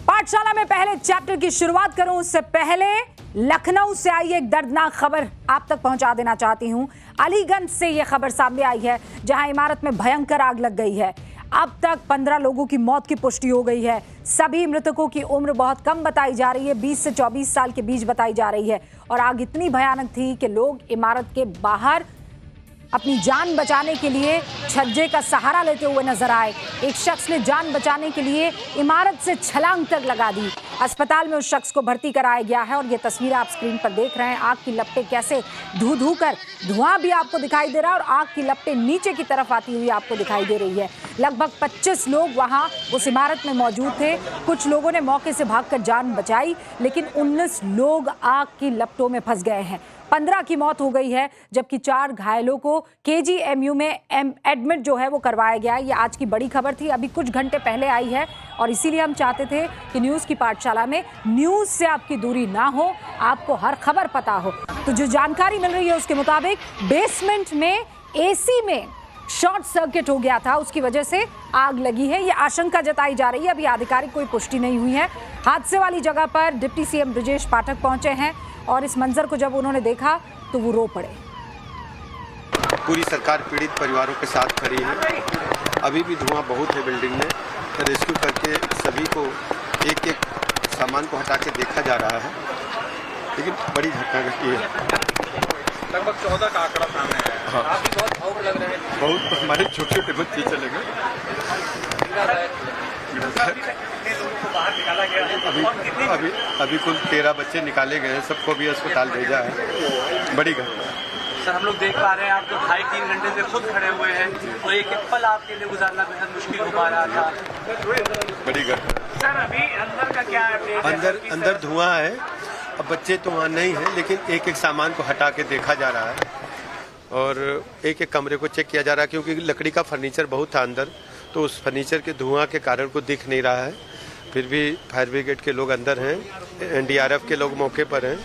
पाठशाला में पहले चैप्टर की शुरुआत करूं उससे पहले लखनऊ से आई एक दर्दनाक खबर आप तक पहुंचा देना चाहती हूं। अलीगंज से यह खबर सामने आई है जहां इमारत में भयंकर आग लग गई है। अब तक 15 लोगों की मौत की पुष्टि हो गई है। सभी मृतकों की उम्र बहुत कम बताई जा रही है, 20 से 24 साल के बीच बताई जा रही है। और आग इतनी भयानक थी कि लोग इमारत के बाहर अपनी जान बचाने के लिए छज्जे का सहारा लेते हुए नजर आए। एक शख्स ने जान बचाने के लिए इमारत से छलांग तक लगा दी। अस्पताल में उस शख्स को भर्ती कराया गया है और ये तस्वीर आप स्क्रीन पर देख रहे हैं। आग की लपटें कैसे धू कर धुआं भी आपको दिखाई दे रहा है और आग की लपटें नीचे की तरफ आती हुई आपको दिखाई दे रही है। लगभग 25 लोग वहां उस इमारत में मौजूद थे। कुछ लोगों ने मौके से भागकर जान बचाई, लेकिन 19 लोग आग की लपटों में फंस गए हैं। 15 की मौत हो गई है, जबकि 4 घायलों को KGMU में एडमिट जो है वो करवाया गया है। ये आज की बड़ी खबर थी, अभी कुछ घंटे पहले आई है और इसीलिए हम चाहते थे कि न्यूज़ की पाठशाला में न्यूज़ से आपकी दूरी ना हो, आपको हर खबर पता हो। तो जो जानकारी मिल रही है उसके मुताबिक बेसमेंट में AC में शॉर्ट सर्किट हो गया था, उसकी वजह से आग लगी है। ये आशंका जताई जा रही है, अभी आधिकारिक कोई पुष्टि नहीं हुई है। हादसे वाली जगह पर डिप्टी CM ब्रजेश पाठक पहुंचे हैं और इस मंजर को जब उन्होंने देखा तो वो रो पड़े। पूरी सरकार पीड़ित परिवारों के साथ खड़ी है। अभी भी धुआं बहुत है बिल्डिंग में। रेस्क्यू करके सभी को एक एक सामान को हटा के देखा जा रहा है, लेकिन बड़ी घटना घटी है। लगभग 14 का आंकड़ा सामने है। हाँ। आप भी बहुत भावुक लग रहे हैं। बहुत, हमारे छोटे छोटे बच्चे चले गए। अभी कुल 13 बच्चे निकाले गए हैं, सबको भी अस्पताल भेजा है। बड़ी घटना सर, हम लोग देख पा रहे हैं आप तो 2.5-3 घंटे से खुद खड़े हुए हैं और एक पल आपके लिए गुजारना बेहद मुश्किल हो पा रहा था। बड़ी घटना। सर, अभी अंदर का क्या है? अंदर धुआं है। अब बच्चे तो वहाँ नहीं है, लेकिन एक एक सामान को हटा के देखा जा रहा है और एक एक कमरे को चेक किया जा रहा है, क्योंकि लकड़ी का फर्नीचर बहुत था अंदर, तो उस फर्नीचर के धुआं के कारण को दिख नहीं रहा है। फिर भी फायर ब्रिगेड के लोग अंदर हैं, NDRF के लोग मौके पर हैं।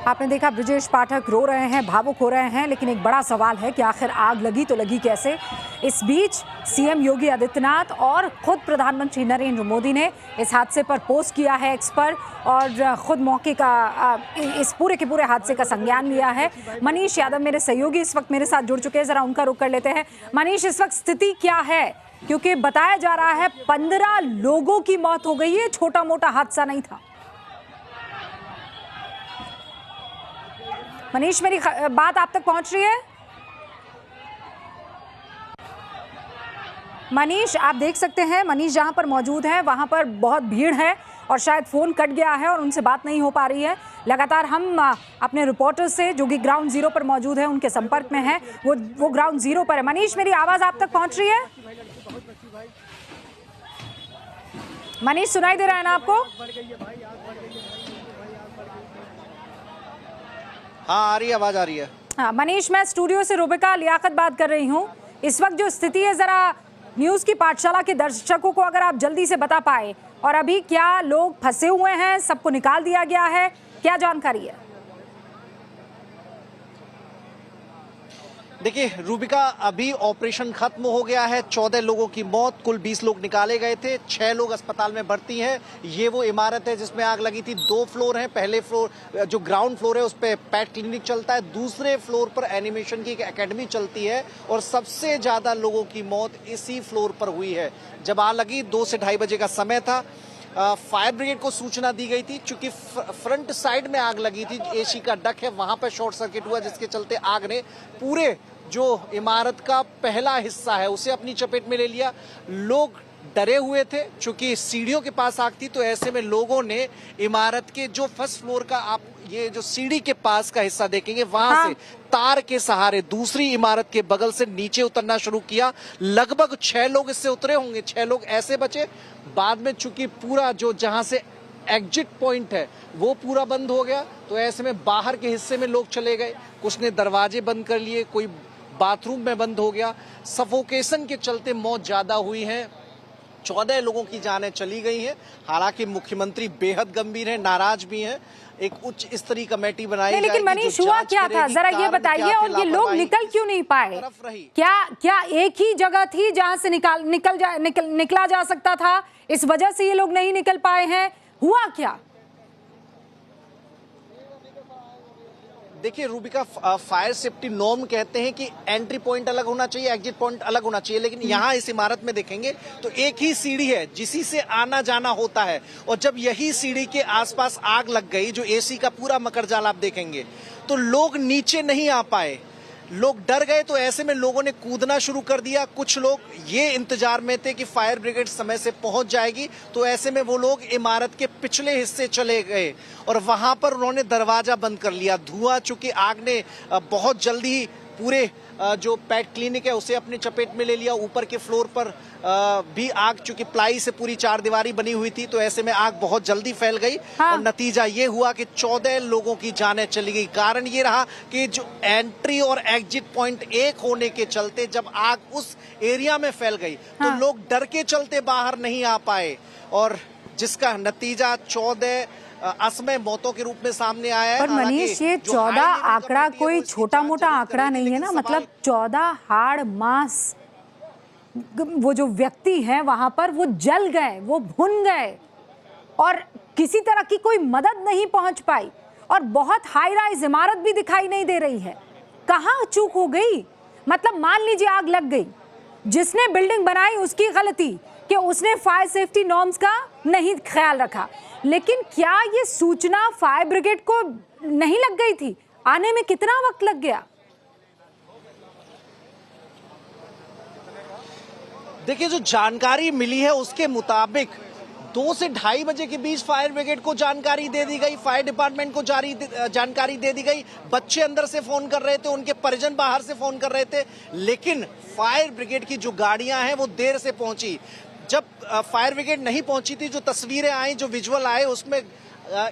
आपने देखा ब्रजेश पाठक रो रहे हैं, भावुक हो रहे हैं, लेकिन एक बड़ा सवाल है कि आखिर आग लगी तो लगी कैसे। इस बीच CM योगी आदित्यनाथ और खुद प्रधानमंत्री नरेंद्र मोदी ने इस हादसे पर पोस्ट किया है X पर और खुद मौके का इस पूरे के पूरे हादसे का संज्ञान लिया है। मनीष यादव मेरे सहयोगी इस वक्त मेरे साथ जुड़ चुके हैं, जरा उनका रुख कर लेते हैं। मनीष, इस वक्त स्थिति क्या है? क्योंकि बताया जा रहा है 15 लोगों की मौत हो गई है, छोटा मोटा हादसा नहीं था। मनीष, मेरी बात आप तक पहुंच रही है? मनीष, आप देख सकते हैं, मनीष जहां पर मौजूद हैं वहां पर बहुत भीड़ है और शायद फ़ोन कट गया है और उनसे बात नहीं हो पा रही है। लगातार हम अपने रिपोर्टर से जो कि ग्राउंड जीरो पर मौजूद है उनके संपर्क में हैं, वो ग्राउंड जीरो पर है। मनीष, मेरी आवाज़ आप तक पहुंच रही है? मनीष, सुनाई दे रहा है ना आपको? हाँ, आ रही है, आवाज आ रही है। हाँ मनीष, मैं स्टूडियो से रुबिका लियाकत बात कर रही हूँ। इस वक्त जो स्थिति है जरा न्यूज़ की पाठशाला के दर्शकों को अगर आप जल्दी से बता पाए, और अभी क्या लोग फंसे हुए हैं, सबको निकाल दिया गया है, क्या जानकारी है? देखिए रूबिका, अभी ऑपरेशन खत्म हो गया है। 14 लोगों की मौत, कुल 20 लोग निकाले गए थे, 6 लोग अस्पताल में भर्ती हैं। ये वो इमारत है जिसमें आग लगी थी। 2 फ्लोर हैं। पहले फ्लोर जो ग्राउंड फ्लोर है उस पर पेट क्लिनिक चलता है, दूसरे फ्लोर पर एनिमेशन की एक एकेडमी चलती है और सबसे ज्यादा लोगों की मौत इसी फ्लोर पर हुई है। जब आग लगी 2 से 2:30 बजे का समय था। फायर ब्रिगेड को सूचना दी गई थी, चूंकि फ्रंट साइड में आग लगी थी, AC का डक है, वहां पर शॉर्ट सर्किट हुआ जिसके चलते आग ने पूरे जो इमारत का पहला हिस्सा है उसे अपनी चपेट में ले लिया। लोग डरे हुए थे, चूंकि सीढ़ियों के पास आग थी, तो ऐसे में लोगों ने इमारत के जो फर्स्ट फ्लोर का, आप ये जो सीढ़ी के पास का हिस्सा देखेंगे, वहां से तार के सहारे दूसरी इमारत के बगल से नीचे उतरना शुरू किया। लगभग 6 लोग इससे उतरे होंगे, 6 लोग ऐसे बचे। बाद में चूंकि पूरा जो जहां से एग्जिट पॉइंट है वो पूरा बंद हो गया, तो ऐसे में बाहर के हिस्से में लोग चले गए। कुछ ने दरवाजे बंद कर लिए, कोई बाथरूम में बंद हो गया। सफोकेशन के चलते मौत ज्यादा हुई है, 14 लोगों की जानें चली गई हैं। हालांकि मुख्यमंत्री बेहद गंभीर हैं, नाराज भी हैं। एक उच्च स्तरीय कमेटी बनाई नहीं, लेकिन मनीष हुआ क्या था जरा ये बताइए, और ये लोग निकल क्यों नहीं पाए? क्या एक ही जगह थी जहां से निकला जा सकता था, इस वजह से ये लोग नहीं निकल पाए हैं? हुआ क्या? देखिए रूबिका, फायर सेफ्टी नॉर्म कहते हैं कि एंट्री पॉइंट अलग होना चाहिए, एग्जिट पॉइंट अलग होना चाहिए, लेकिन यहाँ इस इमारत में देखेंगे तो एक ही सीढ़ी है जिसी से आना जाना होता है। और जब यही सीढ़ी के आसपास आग लग गई, जो एसी का पूरा मकरजाल आप देखेंगे, तो लोग नीचे नहीं आ पाए, लोग डर गए। तो ऐसे में लोगों ने कूदना शुरू कर दिया। कुछ लोग ये इंतजार में थे कि फायर ब्रिगेड समय से पहुंच जाएगी, तो ऐसे में वो लोग इमारत के पिछले हिस्से चले गए और वहां पर उन्होंने दरवाजा बंद कर लिया। धुआं, चूंकि आग ने बहुत जल्दी पूरे जो पेट क्लिनिक है उसे अपनी चपेट में ले लिया। ऊपर के फ्लोर पर भी आग, चूंकि प्लाई से पूरी चारदीवारी बनी हुई थी, तो ऐसे में आग बहुत जल्दी फैल गई। और नतीजा ये हुआ कि 14 लोगों की जानें चली गई। कारण ये रहा कि जो एंट्री और एग्जिट पॉइंट एक होने के चलते जब आग उस एरिया में फैल गई तो लोग डर के चलते बाहर नहीं आ पाए, और जिसका नतीजा 14 असमय मौतों के रूप में सामने आया है। पर मनीष, ये 14 आंकड़ा कोई छोटा मोटा आंकड़ा नहीं है ना, मतलब 14 हाड़ मांस वो जो व्यक्ति हैं वहां पर, वो जल गए, वो भुन गए और किसी तरह की कोई मदद नहीं पहुंच पाई। और बहुत हाई राइज इमारत भी दिखाई नहीं दे रही है। कहां चूक हो गई? मतलब मान लीजिए आग लग गई, जिसने बिल्डिंग बनाई उसकी गलती कि उसने फायर सेफ्टी नॉर्म्स का नहीं ख्याल रखा, लेकिन क्या ये सूचना फायर ब्रिगेड को नहीं लग गई थी? आने में कितना वक्त लग गया? देखिए, जो जानकारी मिली है उसके मुताबिक 2 से 2:30 बजे के बीच फायर ब्रिगेड को जानकारी दे दी गई, फायर डिपार्टमेंट को जानकारी दे दी गई। बच्चे अंदर से फोन कर रहे थे, उनके परिजन बाहर से फोन कर रहे थे, लेकिन फायर ब्रिगेड की जो गाड़ियां हैं वो देर से पहुंची। जब फायर ब्रिगेड नहीं पहुंची थी, जो तस्वीरें आई, जो विजुअल आए, उसमें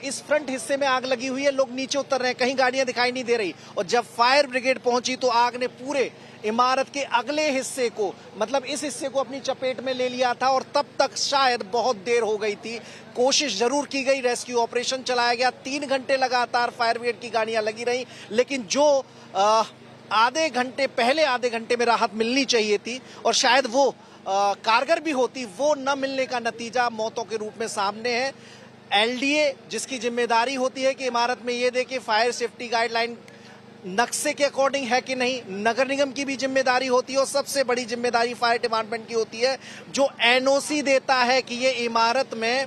इस फ्रंट हिस्से में आग लगी हुई है, लोग नीचे उतर रहे हैं, कहीं गाड़ियां दिखाई नहीं दे रही। और जब फायर ब्रिगेड पहुंची तो आग ने पूरे इमारत के अगले हिस्से को, मतलब इस हिस्से को अपनी चपेट में ले लिया था। और तब तक शायद बहुत देर हो गई थी। कोशिश जरूर की गई, रेस्क्यू ऑपरेशन चलाया गया, 3 घंटे लगातार फायर ब्रिगेड की गाड़ियां लगी रही, लेकिन जो आधे घंटे में राहत मिलनी चाहिए थी और शायद वो कारगर भी होती, वो न मिलने का नतीजा मौतों के रूप में सामने है। एलडीए, जिसकी जिम्मेदारी होती है कि इमारत में ये देखे फायर सेफ्टी गाइडलाइन नक्शे के अकॉर्डिंग है कि नहीं, नगर निगम की भी जिम्मेदारी होती है, और सबसे बड़ी जिम्मेदारी फायर डिपार्टमेंट की होती है, जो एनओसी देता है कि ये इमारत में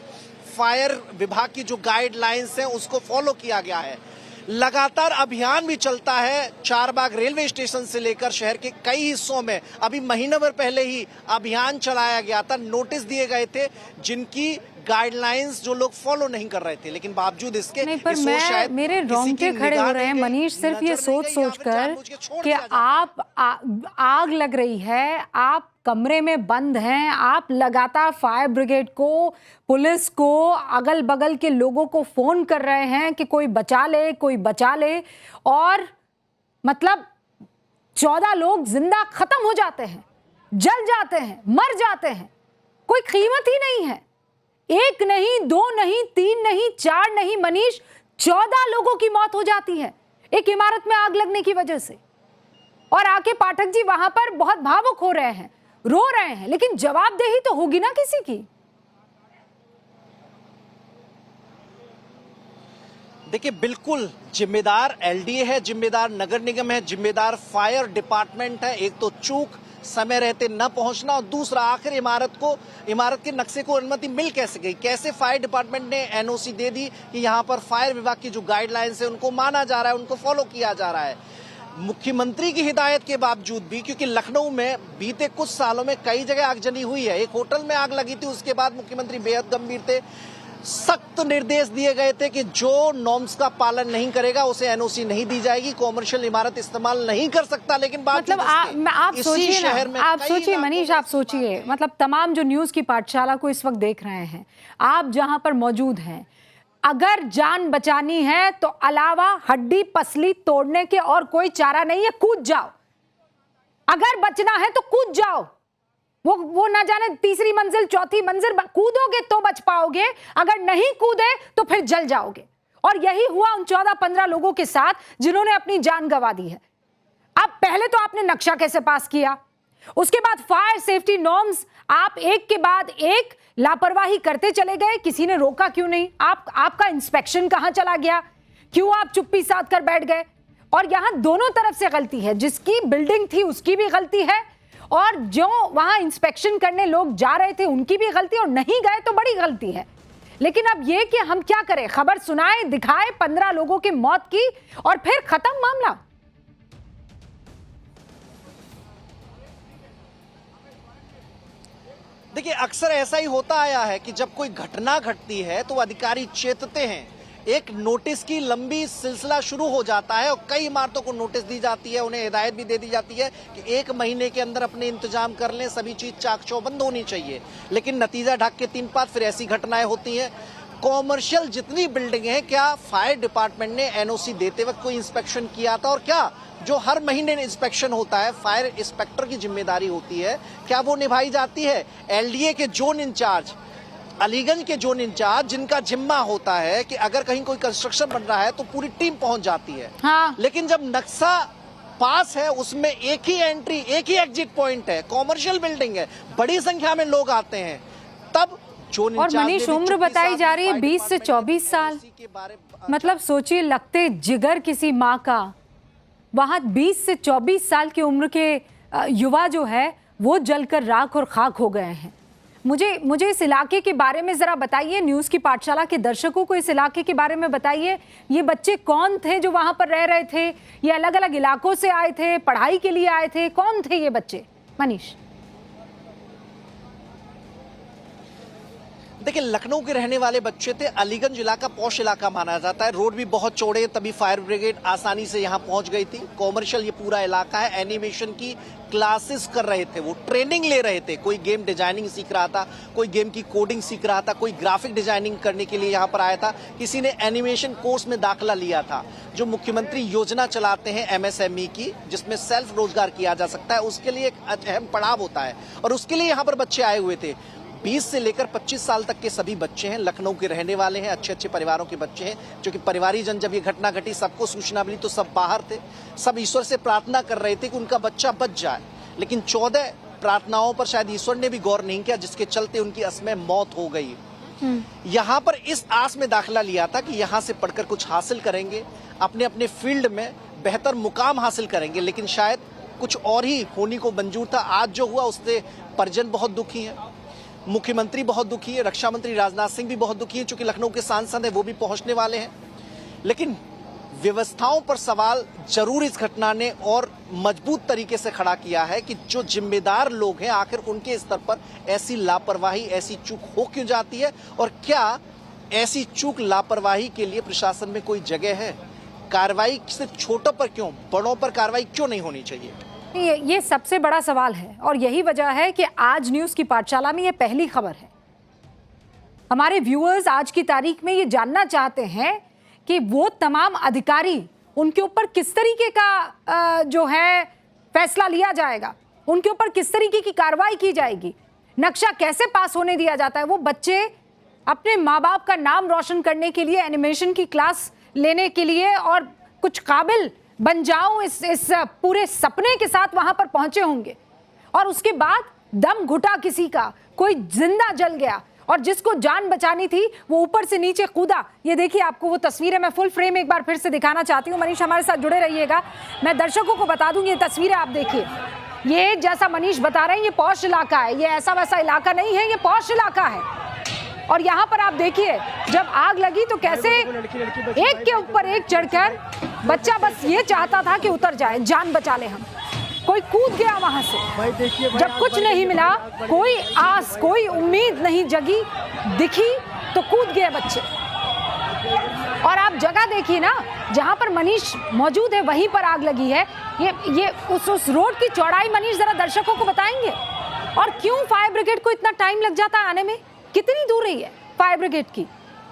फायर विभाग की जो गाइडलाइंस हैं उसको फॉलो किया गया है। लगातार अभियान भी चलता है। चारबाग रेलवे स्टेशन से लेकर शहर के कई हिस्सों में अभी महीने भर पहले ही अभियान चलाया गया था, नोटिस दिए गए थे जिनकी गाइडलाइंस जो लोग फॉलो नहीं कर रहे थे, लेकिन बावजूद इसके नहीं, पर मेरे रोंगटे खड़े हो रहे हैं मनीष, सिर्फ ये सोच कर कि आप आग लग रही है, आप कमरे में बंद हैं, आप लगातार फायर ब्रिगेड को, पुलिस को, अगल बगल के लोगों को फोन कर रहे हैं कि कोई बचा ले, कोई बचा ले, और मतलब 14 लोग जिंदा खत्म हो जाते हैं, जल जाते हैं, मर जाते हैं, कोई कीमत ही नहीं है। 1 नहीं, 2 नहीं, 3 नहीं, 4 नहीं मनीष, 14 लोगों की मौत हो जाती है एक इमारत में आग लगने की वजह से। और आके पाठक जी वहां पर बहुत भावुक हो रहे हैं, रो रहे हैं, लेकिन जवाबदेही तो होगी ना किसी की। देखिए, बिल्कुल जिम्मेदार एलडीए है, जिम्मेदार नगर निगम है, जिम्मेदार फायर डिपार्टमेंट है। एक तो चूक समय रहते न पहुंचना, और दूसरा आखिर इमारत के नक्शे को अनुमति मिल कैसे गई, कैसे फायर डिपार्टमेंट ने एनओसी दे दी कि यहां पर फायर विभाग की जो गाइडलाइंस है उनको माना जा रहा है, उनको फॉलो किया जा रहा है। मुख्यमंत्री की हिदायत के बावजूद भी, क्योंकि लखनऊ में बीते कुछ सालों में कई जगह आगजनी हुई है, एक होटल में आग लगी थी, उसके बाद मुख्यमंत्री बेहद गंभीर थे, सख्त निर्देश दिए गए थे कि जो नॉर्म्स का पालन नहीं करेगा उसे एनओसी नहीं दी जाएगी, कॉमर्शियल इमारत इस्तेमाल नहीं कर सकता। लेकिन मतलब आप सोचिए ना, आप सोचिए मनीष, आप सोचिए, मतलब तमाम जो न्यूज की पाठशाला को इस वक्त देख रहे हैं, आप जहां पर मौजूद हैं, अगर जान बचानी है तो अलावा हड्डी पसली तोड़ने के और कोई चारा नहीं है, कूद जाओ। अगर बचना है तो कूद जाओ। वो ना जाने तीसरी मंजिल चौथी मंजिल कूदोगे तो बच पाओगे, अगर नहीं कूदे तो फिर जल जाओगे। और यही हुआ उन 14-15 लोगों के साथ जिन्होंने अपनी जान गंवा दी है। अब पहले तो आपने नक्शा कैसे पास किया, उसके बाद फायर सेफ्टी नॉर्म्स आप एक के बाद एक लापरवाही करते चले गए, किसी ने रोका क्यों नहीं? आपका इंस्पेक्शन कहां चला गया? क्यों आप चुप्पी साध कर बैठ गए? और यहां दोनों तरफ से गलती है, जिसकी बिल्डिंग थी उसकी भी गलती है, और जो वहां इंस्पेक्शन करने लोग जा रहे थे उनकी भी गलती, और नहीं गए तो बड़ी गलती है। लेकिन अब यह कि हम क्या करें, खबर सुनाए दिखाए 15 लोगों की मौत की और फिर खत्म मामला। देखिए, अक्सर ऐसा ही होता आया है कि जब कोई घटना घटती है तो अधिकारी चेतते हैं, एक नोटिस की लंबी सिलसिला शुरू हो जाता है और कई इमारतों को नोटिस दी जाती है, उन्हें हिदायत भी दे दी जाती है कि 1 महीने के अंदर अपने इंतजाम कर लें, सभी चीज चाक चौबंद होनी चाहिए। लेकिन नतीजा ढक के 3 पात फिर ऐसी घटनाएं होती हैं। कॉमर्शियल जितनी बिल्डिंगें हैं, क्या फायर डिपार्टमेंट ने एनओसी देते वक्त कोई इंस्पेक्शन किया था? और क्या जो हर महीने इंस्पेक्शन होता है, फायर इंस्पेक्टर की जिम्मेदारी होती है, क्या वो निभाई जाती है? एलडीए के जोन इंचार्ज, अलीगंज के जोन इंचार्ज, जिनका जिम्मा होता है कि अगर कहीं कोई कंस्ट्रक्शन बन रहा है तो पूरी टीम पहुंच जाती है। हाँ। लेकिन जब नक्शा पास है, उसमें एक ही एंट्री एक ही एग्जिट पॉइंट है, कॉमर्शियल बिल्डिंग है, बड़ी संख्या में लोग आते हैं, तब जोन और मनीष उम्र बताई जा रही है 20 से 24 साल। मतलब सोचिए, लगते जिगर किसी माँ का, वहां 20 से 24 साल की उम्र के युवा जो है वो जलकर राख और खाक हो गए हैं। मुझे इस इलाके के बारे में जरा बताइए, न्यूज़ की पाठशाला के दर्शकों को इस इलाके के बारे में बताइए। ये बच्चे कौन थे जो वहां पर रह रहे थे? ये अलग अलग इलाकों से आए थे, पढ़ाई के लिए आए थे? कौन थे ये बच्चे, मनीष? देखिए, लखनऊ के रहने वाले बच्चे थे। अलीगंज इलाका पॉश इलाका माना जाता है, रोड भी बहुत चौड़े, तभी फायर ब्रिगेड आसानी से यहां पहुंच गई थी। कॉमर्शियल ये पूरा इलाका है। एनिमेशन की क्लासेस कर रहे थे, वो ट्रेनिंग ले रहे थे। कोई गेम डिजाइनिंग सीख रहा था, कोई गेम की कोडिंग सीख रहा था, कोई ग्राफिक डिजाइनिंग करने के लिए यहाँ पर आया था, किसी ने एनिमेशन कोर्स में दाखिला लिया था। जो मुख्यमंत्री योजना चलाते हैं एमएसएमई की, जिसमें सेल्फ रोजगार किया जा सकता है, उसके लिए एक अहम पड़ाव होता है, और उसके लिए यहाँ पर बच्चे आए हुए थे। 20 से लेकर 25 साल तक के सभी बच्चे हैं, लखनऊ के रहने वाले हैं, अच्छे अच्छे परिवारों के बच्चे हैं। जो कि परिवारीजन, जब ये घटना घटी, सबको सूचना मिली तो सब बाहर थे, सब ईश्वर से प्रार्थना कर रहे थे कि उनका बच्चा बच जाए। लेकिन 14 प्रार्थनाओं पर शायद ईश्वर ने भी गौर नहीं किया, जिसके चलते उनकी असमय मौत हो गई। यहाँ पर इस आस में दाखिला लिया था कि यहाँ से पढ़कर कुछ हासिल करेंगे, अपने अपने फील्ड में बेहतर मुकाम हासिल करेंगे, लेकिन शायद कुछ और ही होने को मंजूर था। आज जो हुआ उससे परिजन बहुत दुखी हैं, मुख्यमंत्री बहुत दुखी है, रक्षा मंत्री राजनाथ सिंह भी बहुत दुखी है, चूंकि लखनऊ के सांसद हैं, वो भी पहुंचने वाले हैं। लेकिन व्यवस्थाओं पर सवाल जरूर इस घटना ने और मजबूत तरीके से खड़ा किया है कि जो जिम्मेदार लोग हैं, आखिर उनके स्तर पर ऐसी लापरवाही, ऐसी चूक हो क्यों जाती है, और क्या ऐसी चूक लापरवाही के लिए प्रशासन में कोई जगह है? कार्रवाई सिर्फ छोटों पर क्यों, बड़ों पर कार्रवाई क्यों नहीं होनी चाहिए? ये सबसे बड़ा सवाल है, और यही वजह है कि आज न्यूज़ की पाठशाला में ये पहली खबर है। हमारे व्यूअर्स आज की तारीख में ये जानना चाहते हैं कि वो तमाम अधिकारी, उनके ऊपर किस तरीके का जो है फैसला लिया जाएगा, उनके ऊपर किस तरीके की कार्रवाई की जाएगी, नक्शा कैसे पास होने दिया जाता है। वो बच्चे अपने माँ बाप का नाम रोशन करने के लिए, एनिमेशन की क्लास लेने के लिए और कुछ काबिल बन जाऊं इस पूरे सपने के साथ वहां पर पहुंचे होंगे, और उसके बाद दम घुटा किसी का, कोई जिंदा जल गया, और जिसको जान बचानी थी वो ऊपर से नीचे कूदा। ये देखिए, आपको वो तस्वीरें मैं फुल फ्रेम एक बार फिर से दिखाना चाहती हूँ। मनीष हमारे साथ जुड़े रहिएगा। मैं दर्शकों को बता दूं, ये तस्वीरें आप देखिए, ये जैसा मनीष बता रहे हैं, ये पॉश इलाका है, ये ऐसा वैसा इलाका नहीं है, ये पॉश इलाका है। और यहाँ पर आप देखिए, जब आग लगी तो कैसे एक के ऊपर एक चढ़कर बच्चा बस ये चाहता था कि उतर जाए, जान बचा ले हम। कोई कूद गया वहां से, जब कुछ नहीं मिला, कोई आस, कोई उम्मीद नहीं जगी, दिखी तो कूद गए बच्चे। और आप जगह देखिए ना, जहां पर मनीष मौजूद है वहीं पर आग लगी है। ये उस रोड की चौड़ाई मनीष जरा दर्शकों को बताएंगे, और क्यों फायर ब्रिगेड को इतना टाइम लग जाता है आने में? कितनी दूर रही है फायर ब्रिगेड की?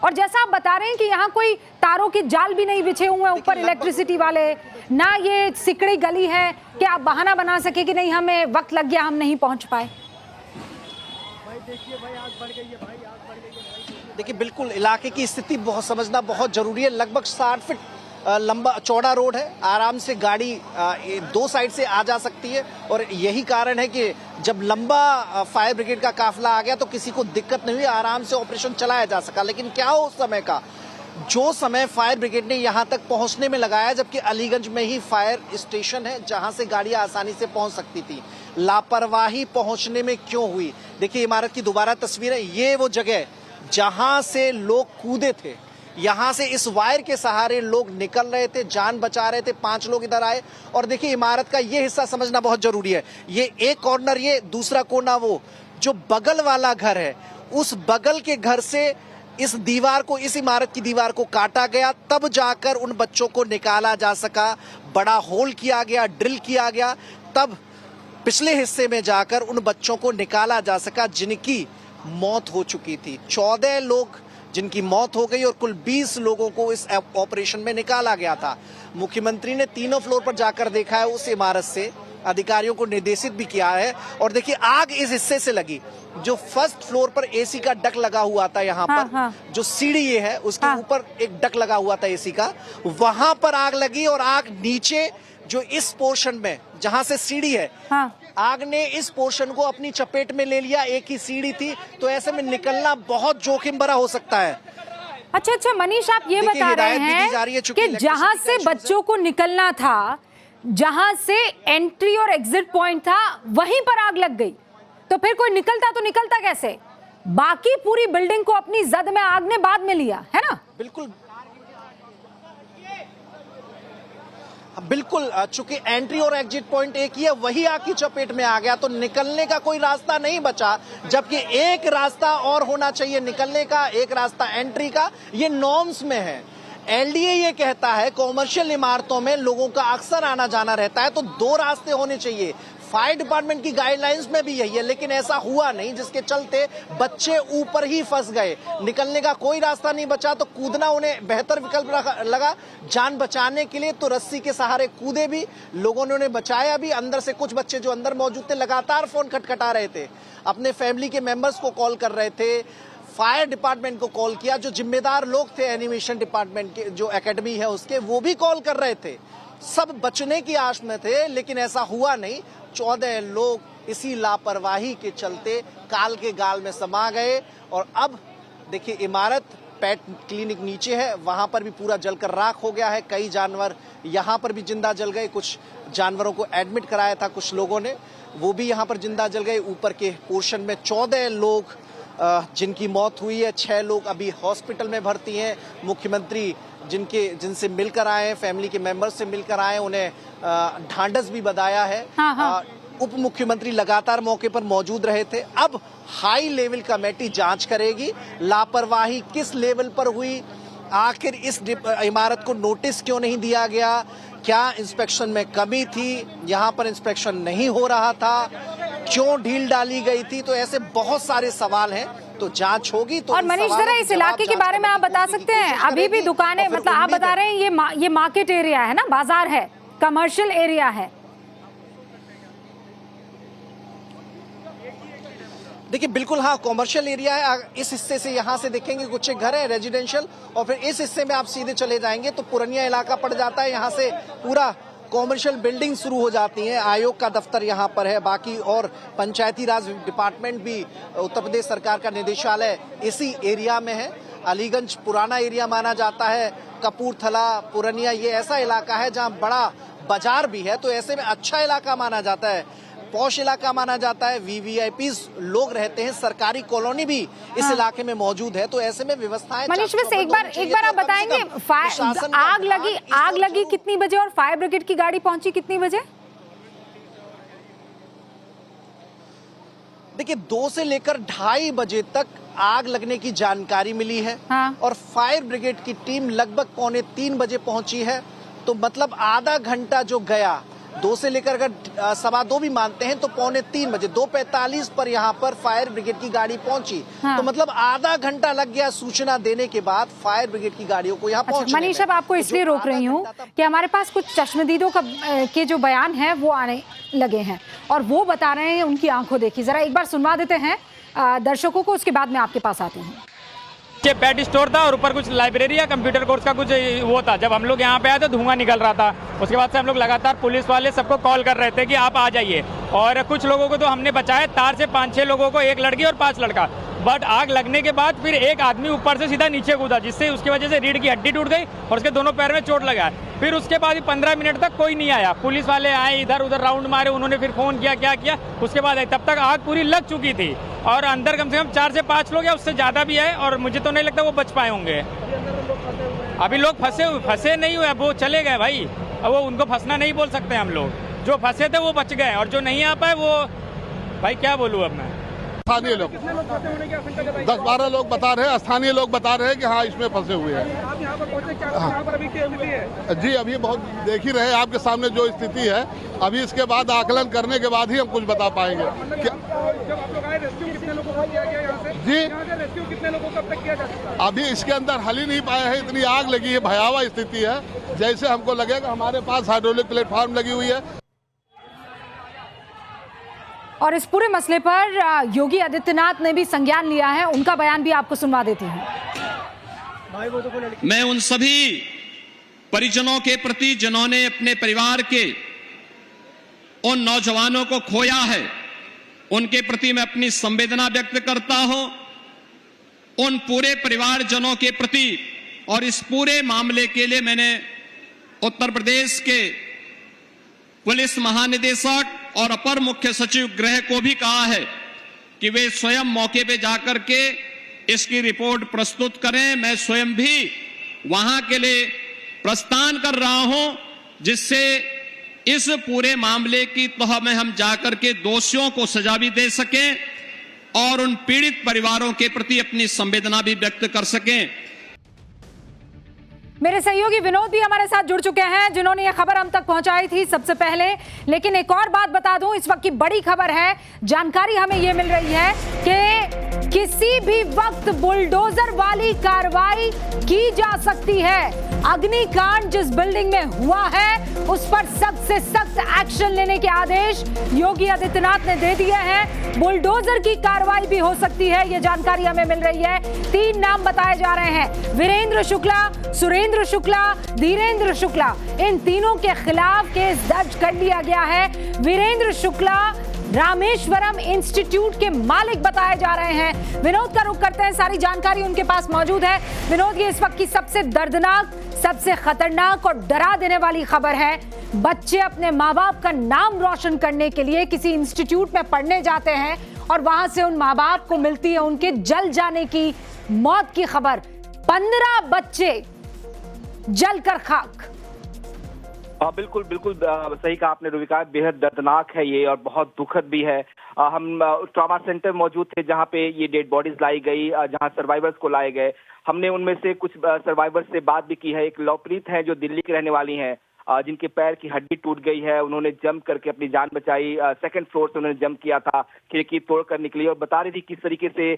और जैसा आप बता रहे हैं कि यहाँ कोई तारों के जाल भी नहीं बिछे हुए हैं ऊपर इलेक्ट्रिसिटी वाले, ना ये सिकड़ी गली है कि आप बहाना बना सके कि नहीं हमें वक्त लग गया, हम नहीं पहुंच पाए। देखिए बिल्कुल इलाके की स्थिति बहुत समझना बहुत जरूरी है। लगभग 60 फीट लंबा चौड़ा रोड है, आराम से गाड़ी दो साइड से आ जा सकती है और यही कारण है कि जब लंबा फायर ब्रिगेड का काफिला आ गया तो किसी को दिक्कत नहीं हुई, आराम से ऑपरेशन चलाया जा सका। लेकिन क्या हो उस समय का, जो समय फायर ब्रिगेड ने यहां तक पहुंचने में लगाया, जबकि अलीगंज में ही फायर स्टेशन है जहां से गाड़ियां आसानी से पहुंच सकती थी, लापरवाही पहुंचने में क्यों हुई? देखिए इमारत की दोबारा तस्वीर है, ये वो जगह जहां से लोग कूदे थे, यहां से इस वायर के सहारे लोग निकल रहे थे, जान बचा रहे थे। 5 लोग इधर आए और देखिए इमारत का ये हिस्सा समझना बहुत जरूरी है। ये एक कॉर्नर, ये दूसरा कोना, वो जो बगल वाला घर है, उस बगल के घर से इस दीवार को, इस इमारत की दीवार को काटा गया, तब जाकर उन बच्चों को निकाला जा सका। बड़ा होल किया गया, ड्रिल किया गया, तब पिछले हिस्से में जाकर उन बच्चों को निकाला जा सका जिनकी मौत हो चुकी थी। 14 लोग जिनकी मौत हो गई और कुल 20 लोगों को इस ऑपरेशन में निकाला गया था। मुख्यमंत्री ने तीनों फ्लोर पर जाकर देखा है, उस इमारत से अधिकारियों को निर्देशित भी किया है। और देखिए आग इस हिस्से से लगी, जो फर्स्ट फ्लोर पर एसी का डक लगा हुआ था, यहाँ पर जो सीढ़ी ये है उसके ऊपर एक डक लगा हुआ था एसी का, वहां पर आग लगी। और आग नीचे जो इस पोर्शन में जहां से सीढ़ी है, आग ने इस पोर्शन को अपनी चपेट में ले लिया। एक ही सीढ़ी थी, तो ऐसे में निकलना बहुत जोखिम भरा हो सकता है। अच्छा मनीष, आप ये बता रहे हैं कि जहां से बच्चों को निकलना था, जहां से एंट्री और एग्जिट पॉइंट था, वहीं पर आग लग गई, तो फिर कोई निकलता तो निकलता कैसे? बाकी पूरी बिल्डिंग को अपनी जद में आग ने बाद में लिया है ना? बिल्कुल बिल्कुल, चूंकि एंट्री और एग्जिट पॉइंट एक ही है, वही आग की चपेट में आ गया, तो निकलने का कोई रास्ता नहीं बचा। जबकि एक रास्ता और होना चाहिए निकलने का, एक रास्ता एंट्री का, ये नॉर्म्स में है। एलडीए ये कहता है कॉमर्शियल इमारतों में लोगों का अक्सर आना जाना रहता है, तो 2 रास्ते होने चाहिए। फायर डिपार्टमेंट की गाइडलाइंस में भी यही है, लेकिन ऐसा हुआ नहीं, जिसके चलते बच्चे ऊपर ही फंस गए, निकलने का कोई रास्ता नहीं बचा। तो कूदना उन्हें बेहतर विकल्प लगा जान बचाने के लिए, तो रस्सी के सहारे कूदे भी, लोगों ने उन्हें बचाया भी। अंदर से कुछ बच्चे जो अंदर मौजूद थे लगातार फोन खटखटा रहे थे, अपने फैमिली के मेंबर्स को कॉल कर रहे थे, फायर डिपार्टमेंट को कॉल किया, जो जिम्मेदार लोग थे एनिमेशन डिपार्टमेंट के, जो एकेडमी है उसके, वो भी कॉल कर रहे थे। सब बचने की आश में थे, लेकिन ऐसा हुआ नहीं। 14 लोग इसी लापरवाही के चलते काल के गाल में समा गए। और अब देखिए इमारत, पेट क्लिनिक नीचे है, वहां पर भी पूरा जलकर राख हो गया है। कई जानवर यहां पर भी जिंदा जल गए, कुछ जानवरों को एडमिट कराया था कुछ लोगों ने, वो भी यहां पर जिंदा जल गए। ऊपर के पोर्शन में 14 लोग जिनकी मौत हुई है, 6 लोग अभी हॉस्पिटल में भर्ती हैं। मुख्यमंत्री जिनसे मिलकर आए, फैमिली के मेंबर्स से मिलकर आए, उन्हें ढांढस भी बधाया है। उप मुख्यमंत्री लगातार मौके पर मौजूद रहे थे। अब हाई लेवल कमेटी जांच करेगी लापरवाही किस लेवल पर हुई, आखिर इस इमारत को नोटिस क्यों नहीं दिया गया, क्या इंस्पेक्शन में कमी थी, यहाँ पर इंस्पेक्शन नहीं हो रहा था, क्यों ढील डाली गई थी। तो ऐसे बहुत सारे सवाल हैं, तो जांच होगी। तो और मनीष जरा इस इलाके के बारे में आप बता सकते हैं? अभी भी दुकानें, मतलब आप बता रहे हैं ये मार्केट एरिया है ना, बाजार है, कमर्शियल एरिया है। देखिए बिल्कुल हाँ, कॉमर्शियल एरिया है। इस हिस्से से, यहाँ से देखेंगे कुछ एक घर है रेजिडेंशियल, और फिर इस हिस्से में आप सीधे चले जाएंगे तो पुरनिया इलाका पड़ जाता है। यहाँ से पूरा कॉमर्शियल बिल्डिंग शुरू हो जाती हैं। आयोग का दफ्तर यहाँ पर है, बाकी और पंचायती राज डिपार्टमेंट भी, उत्तर प्रदेश सरकार का निदेशालय इसी एरिया में है। अलीगंज पुराना एरिया माना जाता है, कपूरथला, पुरनिया ये ऐसा इलाका है जहाँ बड़ा बाजार भी है, तो ऐसे में अच्छा इलाका माना जाता है, पॉश इलाका माना जाता है। वीवीआईपीज लोग रहते हैं, सरकारी कॉलोनी भी इस इलाके में मौजूद है, तो ऐसे में व्यवस्थाएं। मनीष वैसे एक बार आप बताएंगे, आग लगी कितनी बजे और फायर ब्रिगेड की गाड़ी पहुंची कितनी बजे? देखिए 2 से लेकर 2:30 बजे तक आग लगने की जानकारी मिली है। और फायर ब्रिगेड की टीम लगभग 2:45 बजे पहुंची है, तो मतलब आधा घंटा जो गया, 2 से लेकर अगर 2:15 भी मानते हैं तो 2:45 बजे, 2:45 पर यहाँ पर फायर ब्रिगेड की गाड़ी पहुंची। तो मतलब आधा घंटा लग गया सूचना देने के बाद फायर ब्रिगेड की गाड़ियों को यहाँ पहुंचने में। मनीष अब आपको इसलिए रोक रही हूँ कि हमारे पास कुछ चश्मदीदों के जो बयान है वो आने लगे हैं और वो बता रहे हैं उनकी आंखों देखी। जरा एक बार सुनवा देते हैं दर्शकों को, उसके बाद मैं आपके पास आती हूँ। ये पेट स्टोर था और ऊपर कुछ लाइब्रेरी या कंप्यूटर कोर्स का कुछ वो था। जब हम लोग यहाँ पे आए तो धुआं निकल रहा था। उसके बाद से हम लोग लगातार पुलिस वाले सबको कॉल कर रहे थे कि आप आ जाइए, और कुछ लोगों को तो हमने बचाया, तार से 5-6 लोगों को, 1 लड़की और 5 लड़का। बट आग लगने के बाद फिर एक आदमी ऊपर से सीधा नीचे कूदा, जिससे उसकी वजह से रीढ़ की हड्डी टूट गई और उसके दोनों पैर में चोट लगा। फिर उसके बाद 15 मिनट तक कोई नहीं आया। पुलिस वाले आए, इधर उधर राउंड मारे, उन्होंने फिर फोन किया, क्या किया, उसके बाद आए। तब तक आग पूरी लग चुकी थी और अंदर कम से कम 4 से 5 लोग या उससे ज़्यादा भी है, और मुझे तो नहीं लगता वो बच पाए होंगे। अभी लोग फंसे नहीं हुए, अब वो चले गए भाई। अब वो उनको फंसना नहीं बोल सकते हम लोग। जो फंसे थे वो बच गए, और जो नहीं आ पाए वो भाई क्या बोलूँ अब मैं। स्थानीय लोग 10-12 लोग बता रहे हैं, स्थानीय लोग बता रहे हैं कि हाँ इसमें फंसे हुए हैं। आप यहाँ पर पहुँचे, क्या यहाँ पर अभी क्या स्थिति है? जी अभी बहुत देख ही रहे हैं आपके सामने जो स्थिति है। अभी इसके बाद आकलन करने के बाद ही हम कुछ बता पाएंगे। जब आप लोग आए, रेस्क्यू कितने लोगों को किया गया यहाँ से? जी यहाँ से रेस्क्यू कितने लोगों को अब तक किया जा चुका है? अभी इसके अंदर हल ही नहीं पाया है, इतनी आग लगी है, भयावह स्थिति है। जैसे हमको लगेगा हमारे पास हाइड्रोलिक प्लेटफॉर्म लगी हुई है। और इस पूरे मसले पर योगी आदित्यनाथ ने भी संज्ञान लिया है, उनका बयान भी आपको सुनवा देती हूँ। मैं उन सभी परिजनों के प्रति जिन्होंने अपने परिवार के उन नौजवानों को खोया है, उनके प्रति मैं अपनी संवेदना व्यक्त करता हूं। उन पूरे परिवारजनों के प्रति और इस पूरे मामले के लिए मैंने उत्तर प्रदेश के पुलिस महानिदेशक और अपर मुख्य सचिव गृह को भी कहा है कि वे स्वयं मौके पे जाकर के इसकी रिपोर्ट प्रस्तुत करें। मैं स्वयं भी वहां के लिए प्रस्थान कर रहा हूं, जिससे इस पूरे मामले की तह में हम जाकर के दोषियों को सजा भी दे सकें और उन पीड़ित परिवारों के प्रति अपनी संवेदना भी व्यक्त कर सकें। मेरे सहयोगी विनोद भी हमारे साथ जुड़ चुके हैं, जिन्होंने ये खबर हम तक पहुंचाई थी सबसे पहले। लेकिन एक और बात बता दूं, इस वक्त की बड़ी खबर है, जानकारी हमें ये मिल रही है कि किसी भी वक्त बुलडोजर वाली कार्रवाई की जा सकती है। अग्निकांड जिस बिल्डिंग में हुआ है उस पर सख्त से सख्त एक्शन लेने के आदेश योगी आदित्यनाथ ने दे दिए हैं। बुलडोजर की कार्रवाई भी हो सकती है, ये जानकारी हमें मिल रही है। 3 नाम बताए जा रहे हैं, वीरेंद्र शुक्ला, सुरेंद्र शुक्ला, धीरेंद्र शुक्ला। इन तीनों के खिलाफ केस दर्ज कर लिया गया है। वीरेंद्र शुक्ला रामेश्वरम इंस्टीट्यूट के मालिक बताए जा रहे हैं। विनोद का रुख करते हैं, सारी जानकारी उनके पास मौजूद है। विनोद, ये इस वक्त की सबसे दर्दनाक, सबसे खतरनाक और डरा देने वाली खबर है। बच्चे अपने माँ बाप का नाम रोशन करने के लिए किसी इंस्टीट्यूट में पढ़ने जाते हैं और वहां से उन माँ बाप को मिलती है उनके जल जाने की, मौत की खबर। 15 बच्चे जलकर खाक। बिल्कुल बिल्कुल सही कहा आपने रुबिका, बेहद दर्दनाक है ये और बहुत दुखद भी है। हम ट्रॉमा सेंटर मौजूद थे जहां पे ये डेड बॉडीज लाई गई, जहां सर्वाइवर्स को लाए गए। हमने उनमें से कुछ सर्वाइवर्स से बात भी की है। एक लवप्रीत है जो दिल्ली की रहने वाली हैं, जिनके पैर की हड्डी टूट गई है। उन्होंने जंप करके अपनी जान बचाई। 2nd फ्लोर से उन्होंने जंप किया था, खिड़की तोड़कर निकली और बता रही थी किस तरीके से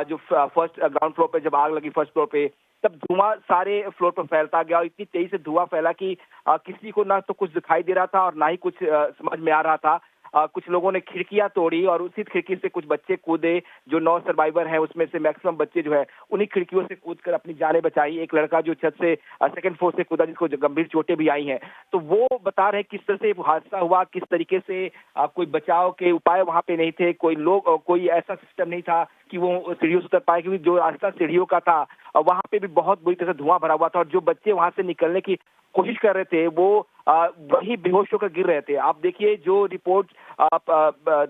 जो फर्स्ट ग्राउंड फ्लोर पे जब आग लगी फर्स्ट फ्लोर पे, तब धुआं सारे फ्लोर पर फैलता गया और इतनी तेजी से धुआं फैला कि किसी को ना तो कुछ दिखाई दे रहा था और ना ही कुछ समझ में आ रहा था। कुछ लोगों ने खिड़कियां तोड़ी और उसी खिड़की से कुछ बच्चे कूदे। जो 9 सर्वाइवर हैं उसमें से मैक्सिमम बच्चे जो है उन्हीं खिड़कियों से कूदकर अपनी जानें बचाई। एक लड़का जो छत से 2nd फ्लोर से कूदा, जिसको गंभीर चोटें भी आई हैं। तो वो बता रहे किस तरह से वो हादसा हुआ, किस तरीके से कोई बचाव के उपाय वहां पे नहीं थे, कोई ऐसा सिस्टम नहीं था कि वो सीढ़ियों से उतर पाए, क्योंकि जो रास्ता सीढ़ियों का था वहां पे भी बहुत बुरी तरह से धुआं भरा हुआ था और जो बच्चे वहां से निकलने की कोशिश कर रहे थे वो वही बेहोश होकर गिर रहे थे। आप देखिए जो रिपोर्ट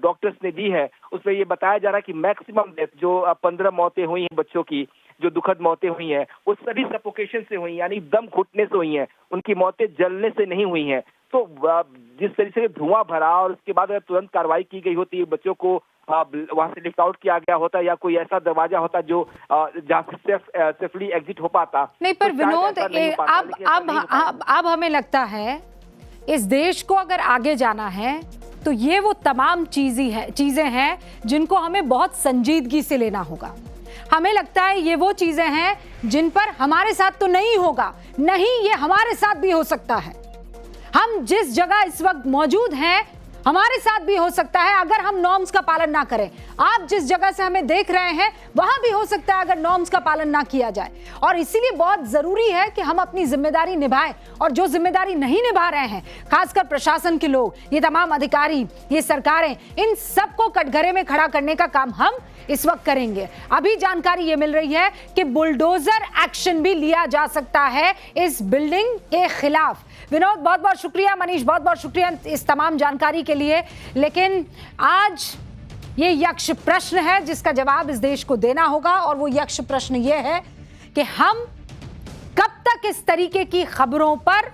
डॉक्टर्स ने दी है उसमें ये बताया जा रहा है कि मैक्सिमम डेथ जो 15 मौतें हुई हैं बच्चों की, जो दुखद मौतें हुई हैं, वो सभी सफोकेशन से हुई, यानी दम घुटने से हुई हैं। उनकी मौतें जलने से नहीं हुई हैं। तो जिस तरीके से धुआं भरा और उसके बाद अगर तुरंत कार्रवाई की गई होती, बच्चों को वहां से लिफ्ट आउट किया गया होता या कोई ऐसा दरवाजा होता जो जहाँ से सेफली एग्जिट हो पाता। नहीं, पर विनोद अब हमें लगता है इस देश को अगर आगे जाना है तो ये वो तमाम चीजें हैं जिनको हमें बहुत संजीदगी से लेना होगा। हमें लगता है ये वो चीजें हैं जिन पर हमारे साथ तो नहीं होगा, नहीं ये हमारे साथ भी हो सकता है। हम जिस जगह इस वक्त मौजूद हैं हमारे साथ भी हो सकता है अगर हम नॉर्म्स का पालन ना करें। आप जिस जगह से हमें देख रहे हैं वहां भी हो सकता है अगर नॉर्म्स का पालन ना किया जाए, और इसीलिए बहुत जरूरी है कि हम अपनी जिम्मेदारी निभाएं। और जो जिम्मेदारी नहीं निभा रहे हैं, खासकर प्रशासन के लोग, ये तमाम अधिकारी, ये सरकारें, इन सबको कटघरे में खड़ा करने का काम हम इस वक्त करेंगे। अभी जानकारी ये मिल रही है कि बुलडोजर एक्शन भी लिया जा सकता है इस बिल्डिंग के खिलाफ। विनोद, बहुत बहुत शुक्रिया, मनीष, बहुत बहुत शुक्रिया इस तमाम जानकारी के लिए। लेकिन आज ये यक्ष प्रश्न है जिसका जवाब इस देश को देना होगा, और वो यक्ष प्रश्न ये है कि हम कब तक इस तरीके की खबरों पर